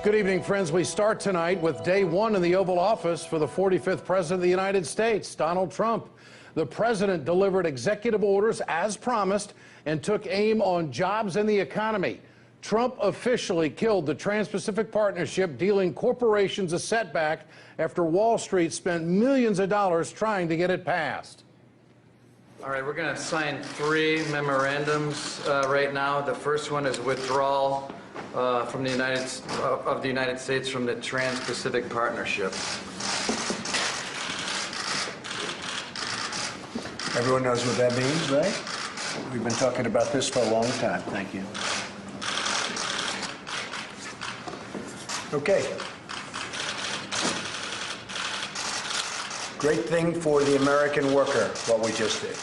Good evening, friends. We start tonight with day one in the Oval Office for the 45th President of the United States, Donald Trump. The president delivered executive orders as promised and took aim on jobs and the economy. Trump officially killed the Trans-Pacific Partnership, dealing corporations a setback after Wall Street spent millions of dollars trying to get it passed. All right, we're going to sign 3 memorandums right now. The first one is withdrawal from the United States from the Trans-Pacific Partnership. Everyone knows what that means, right? We've been talking about this for a long time. Thank you. Okay. Great thing for the American worker, what we just did.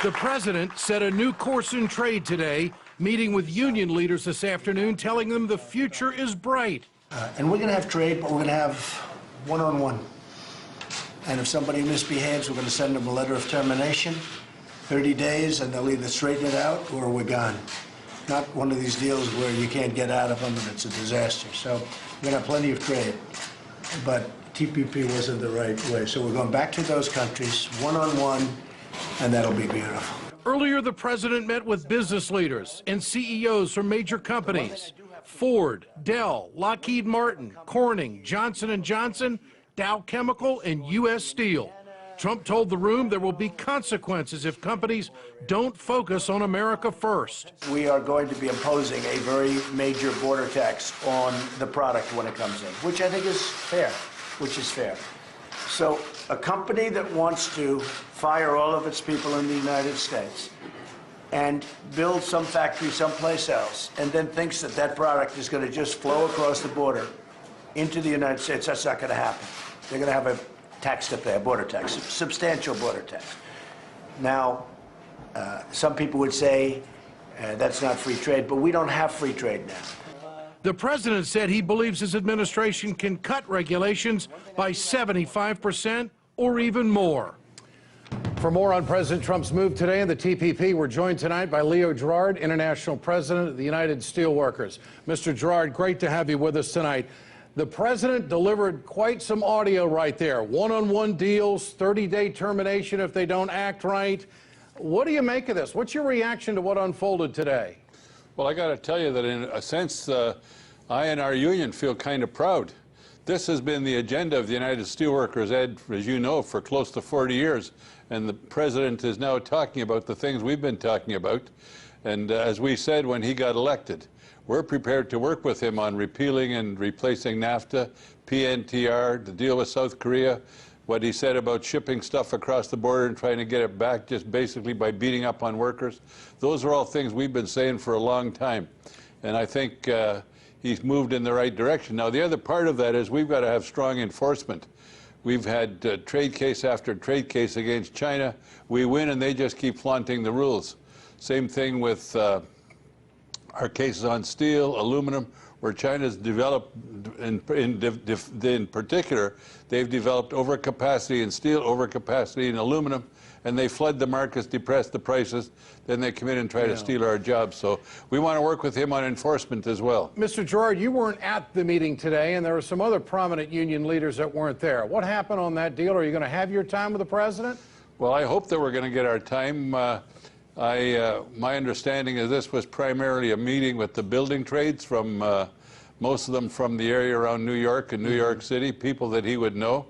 The president set a new course in trade today, meeting with union leaders this afternoon, telling them the future is bright. And we're going to have trade, but we're going to have one-on-one. And if somebody misbehaves, we're going to send them a letter of termination, 30 days, and they'll either straighten it out or we're gone. Not one of these deals where you can't get out of them and it's a disaster. So we're going to have plenty of trade. But TPP wasn't the right way. So we're going back to those countries, one-on-one, and that'll be beautiful. Earlier, the president met with business leaders and CEOs from major companies: Ford, Dell, Lockheed Martin, Corning, Johnson & Johnson, Dow Chemical, and U.S. Steel. Trump told the room there will be consequences if companies don't focus on America first. We are going to be imposing a very major border tax on the product when it comes in, which I think is fair, So a company that wants to fire all of its people in the United States and build some factory someplace else and then thinks that that product is going to just flow across the border into the United States, that's not going to happen. They're going to have a tax to pay, a border tax, a substantial border tax. Now, some people would say that's not free trade, but we don't have free trade now. The president said he believes his administration can cut regulations by 75% or even more. For more on President Trump's move today and the TPP, we're joined tonight by Leo Gerard, International President of the United Steelworkers. Mr. Gerard, great to have you with us tonight. The president delivered quite some audio right there. One-on-one deals, 30-day termination if they don't act right. What do you make of this? What's your reaction to what unfolded today? Well, I got to tell you that in a sense, I and our union feel kind of proud. This has been the agenda of the United Steelworkers, Ed, as you know, for close to 40 years. And the president is now talking about the things we've been talking about. And as we said when he got elected, we're prepared to work with him on repealing and replacing NAFTA, PNTR, the deal with South Korea, what he said about shipping stuff across the border and trying to get it back just basically by beating up on workers. Those are all things we've been saying for a long time. And I think he's moved in the right direction. Now, the other part of that is we've got to have strong enforcement. We've had trade case after trade case against China. We win and they just keep flaunting the rules. Same thing with our cases on steel, aluminum, where China's developed, in particular, they've developed overcapacity in steel, overcapacity in aluminum, and they flood the markets, depress the prices, then they come in and try to steal our jobs. So we want to work with him on enforcement as well. Mr. Gerard, you weren't at the meeting today, and there were some other prominent union leaders that weren't there. What happened on that deal? Are you going to have your time with the president? Well, I hope that we're going to get our time. My understanding is this was primarily a meeting with the building trades, from most of them from the area around New York and New York City, people that he would know.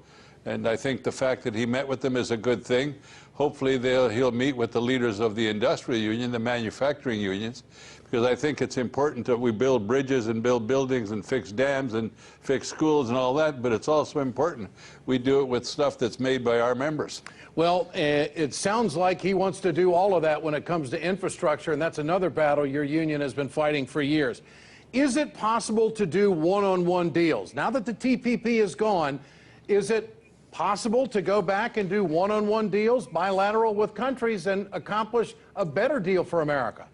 And I think the fact that he met with them is a good thing. Hopefully he'll meet with the leaders of the industrial union, the manufacturing unions, because I think it's important that we build bridges and build buildings and fix dams and fix schools and all that, but it's also important we do it with stuff that's made by our members. Well, it sounds like he wants to do all of that when it comes to infrastructure, and that's another battle your union has been fighting for years. Is it possible to do one-on-one deals? Now that the TPP is gone, is it possible to go back and do one-on-one deals, bilateral with countries, and accomplish a better deal for America?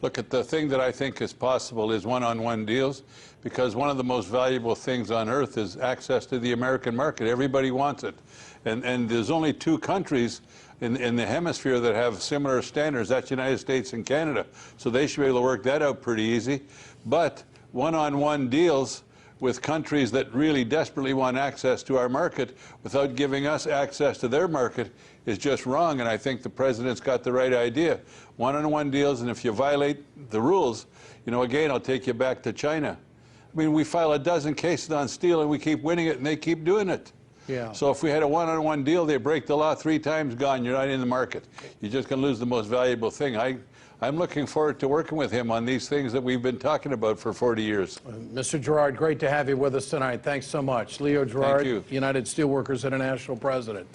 Look, at the thing that I think is possible is one-on-one deals, because one of the most valuable things on earth is access to the American market. Everybody wants it. And there's only 2 countries in the hemisphere that have similar standards. That's the United States and Canada. So they should be able to work that out pretty easy. But one-on-one deals with countries that really desperately want access to our market without giving us access to their market is just wrong, and I think the president's got the right idea. One-on-one deals, and if you violate the rules, you know, again, I'll take you back to China. I mean, we file a dozen cases on steel and we keep winning it and they keep doing it. Yeah. So if we had a one-on-one deal, they break the law 3 times, gone, you're not in the market. You're just going to lose the most valuable thing. I'm looking forward to working with him on these things that we've been talking about for 40 years. Mr. Gerard, great to have you with us tonight. Thanks so much. Leo Gerard, you. United Steelworkers International President.